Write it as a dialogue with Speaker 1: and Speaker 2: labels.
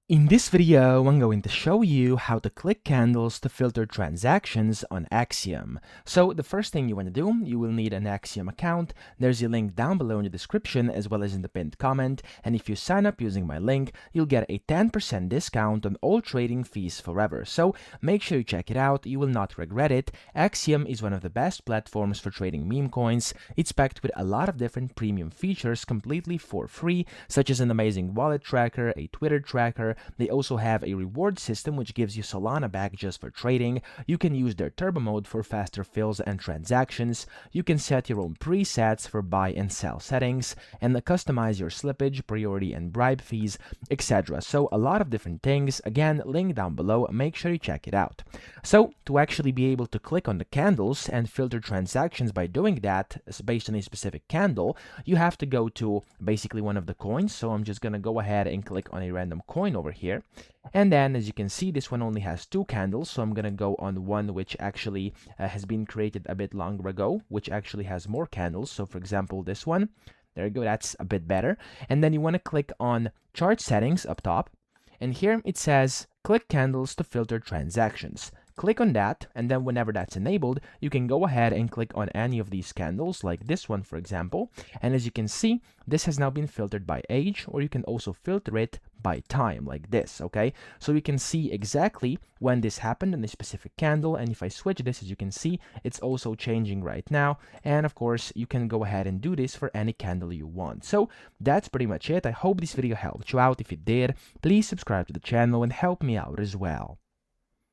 Speaker 1: In this video, I'm going to show you how to click candles to filter transactions on Axiom. So the first thing you want to do, you will need an Axiom account. There's a link down below in the description as well as in the pinned comment. And if you sign up using my link, you'll get a 10% discount on all trading fees forever. So make sure you check it out. You will not regret it. Axiom is one of the best platforms for trading meme coins. It's packed with a lot of different premium features completely for free, such as an amazing wallet tracker, a Twitter tracker. They also have a reward system which gives you Solana back just for trading. You can use their turbo mode for faster fills and transactions. You can set your own presets for buy and sell settings and customize your slippage, priority and bribe fees, etc. So a lot of different things. Again, link down below. Make sure you check it out. So to actually be able to click on the candles and filter transactions by doing that based on a specific candle, you have to go to basically one of the coins. So I'm just going to go ahead and click on a random coin over here. And then as you can see, this one only has two candles. So I'm going to go on one which actually has been created a bit longer ago, which actually has more candles. So for example, this one, there you go, that's a bit better. And then you want to click on chart settings up top. And here it says click candles to filter transactions. Click on that, and then whenever that's enabled, you can go ahead and click on any of these candles, like this one, for example. And as you can see, this has now been filtered by age, or you can also filter it by time, like this, okay? So you can see exactly when this happened in a specific candle, and if I switch this, as you can see, it's also changing right now. And of course, you can go ahead and do this for any candle you want. So that's pretty much it. I hope this video helped you out. If it did, please subscribe to the channel and help me out as well.